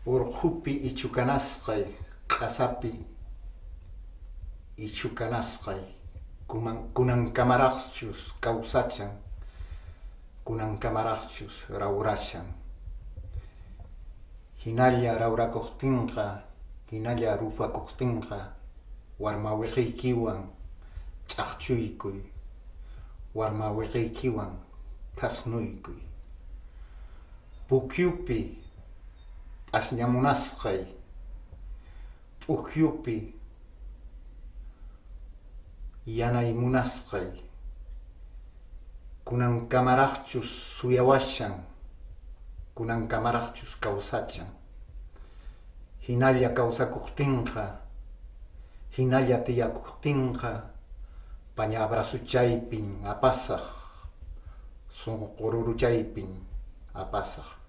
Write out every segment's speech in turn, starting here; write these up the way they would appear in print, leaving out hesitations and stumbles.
Urqupi ichukanasqay, qasapi ichukanasqay, kunankamaraqchus kawsachan, kunankamaraqchus rawrashan. Hinalla rawrakuqtinqa, hinalla rupakuqtinqa, warma wiqiykiwan ch'aqchuykuy, warma wiqiykiwan thasnuykuy. Pukyupi p'asñamunasqay, pukyupi yanaymunasqay, kunankamaraqchus suyawashan, kunankamaraqchus kawsachan. Hinalla kawsakuqtinqa, hinalla tiyakuqtinqa, paña abrasuchaypin apasaq, sunqururuchaypin apasaq.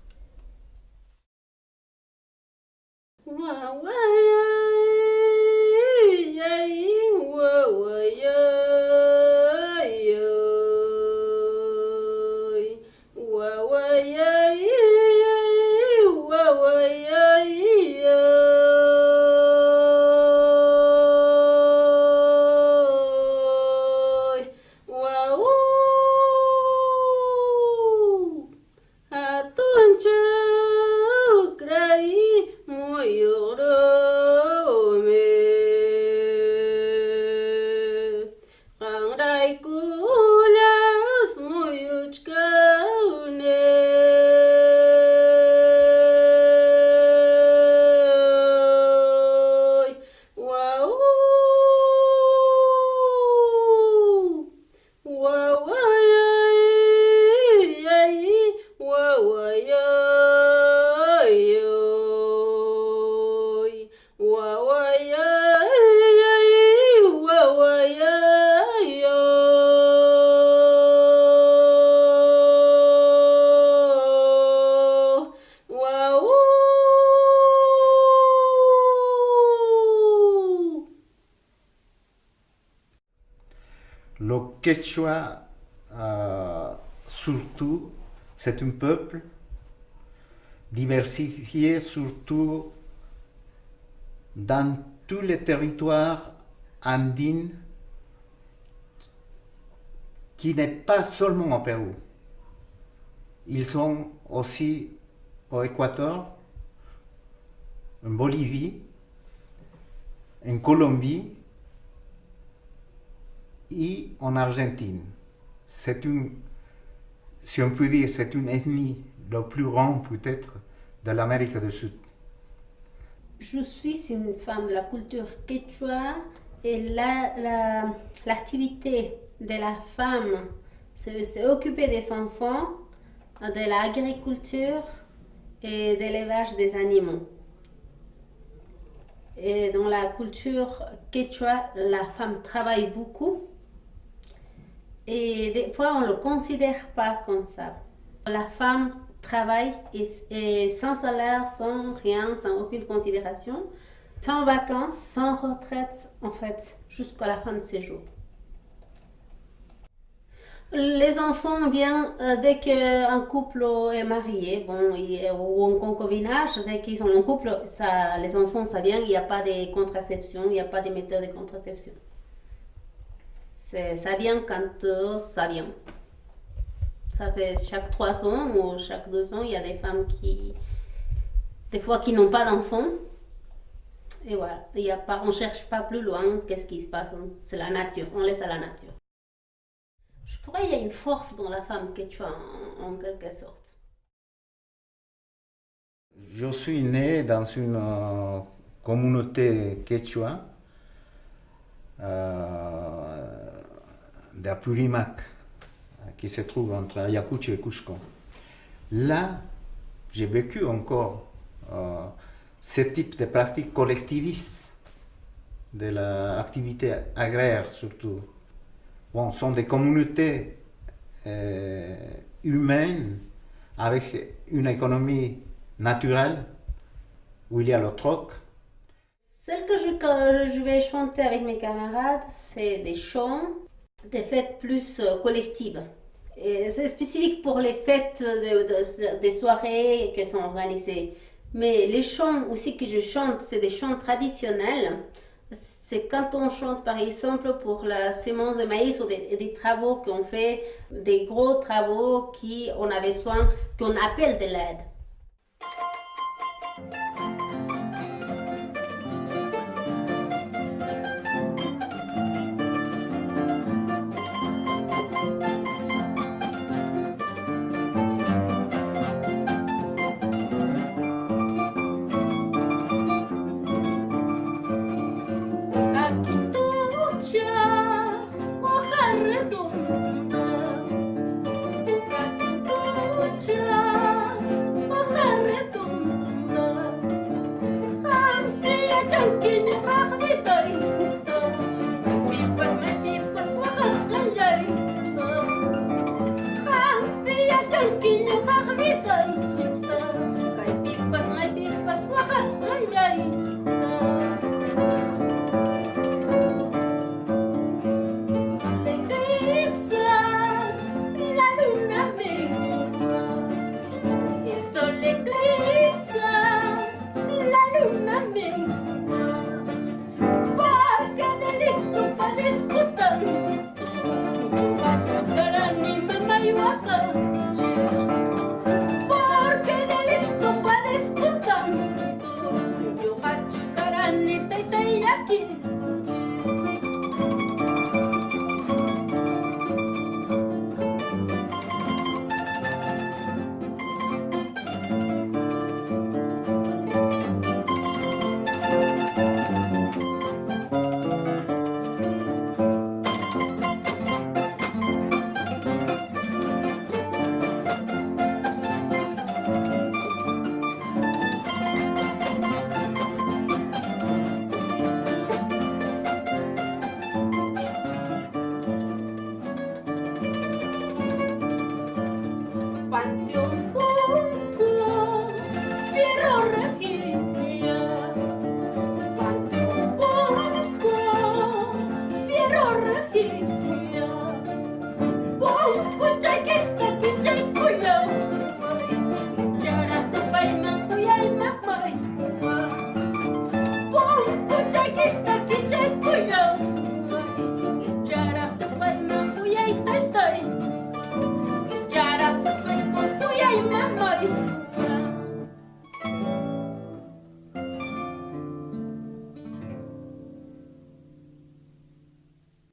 Le Quechua, surtout, c'est un peuple diversifié, surtout dans tous les territoires andins, qui n'est pas seulement au Pérou. Ils sont aussi au Équateur, en Bolivie, en Colombie et en Argentine. C'est une, si on peut dire, c'est une ethnie la plus grande peut-être de l'Amérique du Sud. Je suis une femme de la culture quechua et l'activité de la femme, c'est s'occuper des enfants, de l'agriculture et de l'élevage des animaux. Et dans la culture quechua, la femme travaille beaucoup et des fois on ne le considère pas comme ça. La femme travaille et sans salaire, sans rien, sans aucune considération, sans vacances, sans retraite en fait, jusqu'à la fin de ses jours. Les enfants viennent dès qu'un couple est marié, bon, ou en concubinage, dès qu'ils sont en couple, ça, les enfants, ça vient, il n'y a pas de contraception, il n'y a pas de méthode de contraception. Ça vient quand ça vient. Ça fait chaque 3 ans ou chaque 2 ans, il y a des femmes qui, des fois, qui n'ont pas d'enfants. Et voilà, il y a pas, on ne cherche pas plus loin qu'est-ce qui se passe. C'est la nature, on laisse à la nature. Je crois qu'il y a une force dans la femme quechua en quelque sorte. Je suis né dans une communauté quechua d'Apurimac, qui se trouve entre Ayacucho et Cusco. Là, j'ai vécu encore ce type de pratiques collectivistes de l'activité agraire surtout. Bon, sont des communautés humaines avec une économie naturelle où il y a le troc. Celle que je vais chanter avec mes camarades, c'est des chants, des fêtes plus collectives. Et c'est spécifique pour les fêtes des soirées qui sont organisées. Mais les chants aussi que je chante, c'est des chants traditionnels. C'est quand on chante par exemple pour la sémence de maïs ou des travaux qu'on fait, des gros travaux qu'on a besoin, qu'on appelle de l'aide.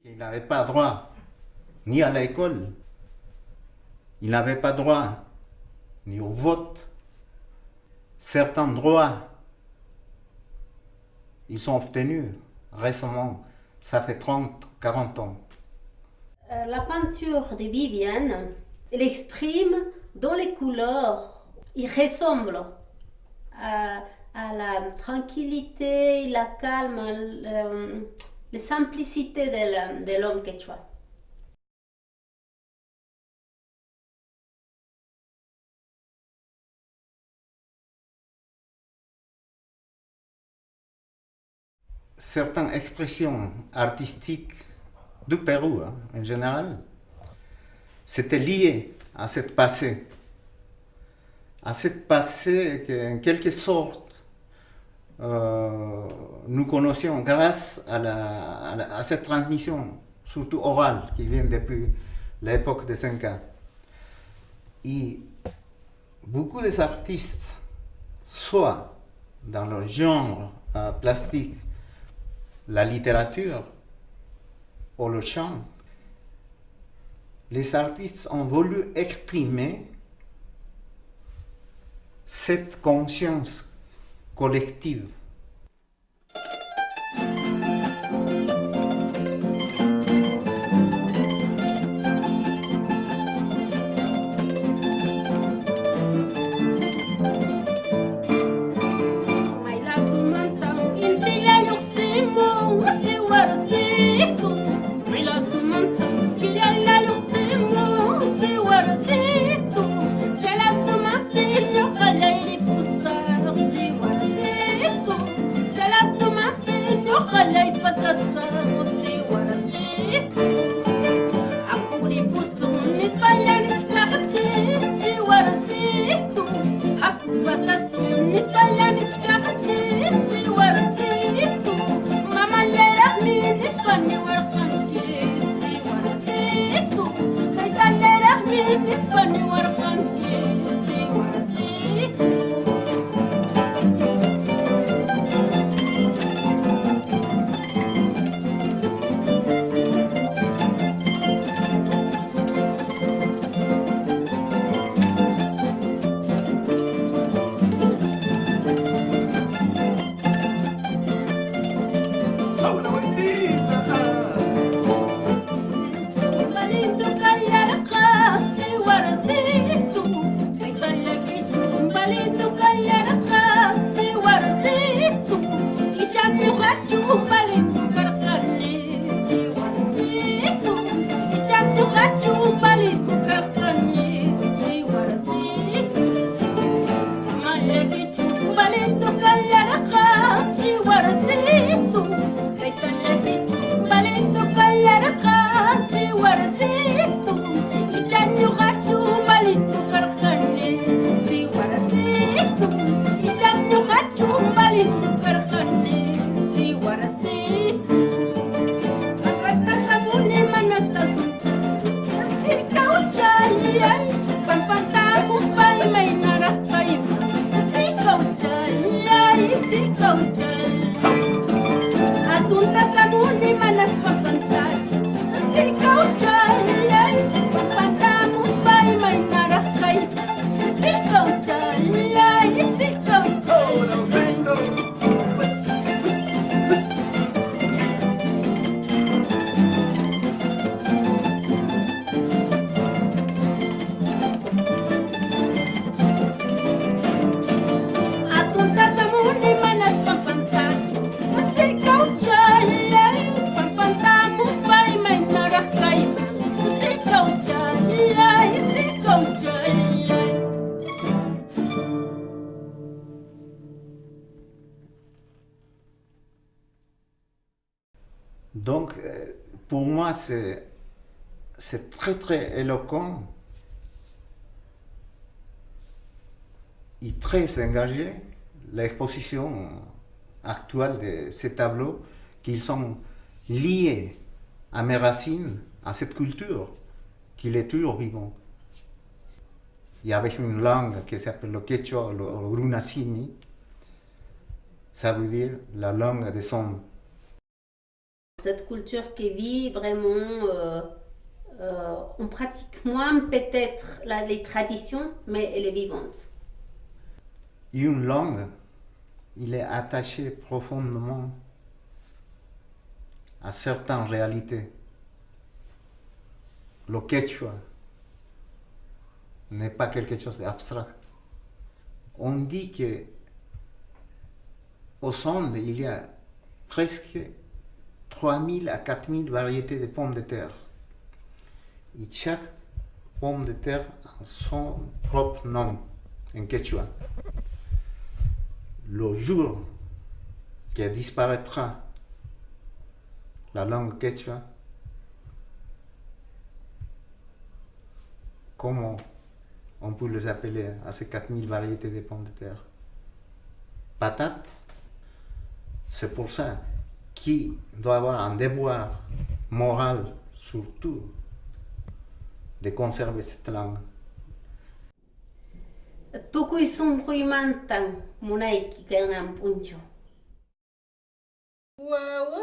Il n'avait pas droit ni à l'école, il n'avait pas droit ni au vote. Certains droits, ils sont obtenus récemment, ça fait 30, 40 ans. La peinture de Viviane, elle exprime dans les couleurs, il ressemble à la tranquillité, la calme, la simplicité de l'homme quechua. Certaines expressions artistiques du Pérou, en général, c'était lié à cette passé. À cette passé qu'en quelque sorte, nous connaissions grâce à cette transmission, surtout orale, qui vient depuis l'époque des Incas. Et beaucoup des artistes, soit dans le genre plastique, la littérature ou le chant, les artistes ont voulu exprimer cette conscience collective. Espalhar Abuela bonita. Balito callar casi guaracito, ay talaquito, balito callar casi guaracito, y ya me gacho balito carcani, si guaracito, y ya me gacho balito carcani, si guaracito, malaquito, balito callar casi guaracito, ay talaquito, balito callar casi guaracito, y ya no gacho balito carcani, si guaracito, y ya no gacho balito carcani, si guaracito. Rata sabune manastatu, si cauchalian, pampantamos pai mai narakay, si cauchalian, si cauchalian. Atunta sabune manas pampantay, si cauchalian, pampantamos pai mai narakay, si cauchalian, si cauchalian. Atunta sabune manas pampantay, si cauchalian, pampantamos pai mai narakay, si cauchalian, si cauchalian. Donc, pour moi, c'est très très éloquent et très engagé l'exposition actuelle de ces tableaux qui sont liés à mes racines, à cette culture qui est toujours vivante. Et avec une langue qui s'appelle le quechua, le runasini, ça veut dire la langue des hommes. Cette culture qui vit vraiment, on pratique moins peut-être les traditions, mais elle est vivante. Une langue, il est attaché profondément à certaines réalités. Le quechua n'est pas quelque chose d'abstrait. On dit que au Sonde, il y a presque 3000 à 4000 variétés de pommes de terre. Et chaque pomme de terre a son propre nom en quechua. Le jour qui disparaîtra la langue quechua, comment on peut les appeler à ces 4000 variétés de pommes de terre? Patates. C'est pour ça qu'il doit avoir un devoir moral, surtout, de conserver cette langue. Tukuy sumpuy mantang munay ki kanang puncho. Wawa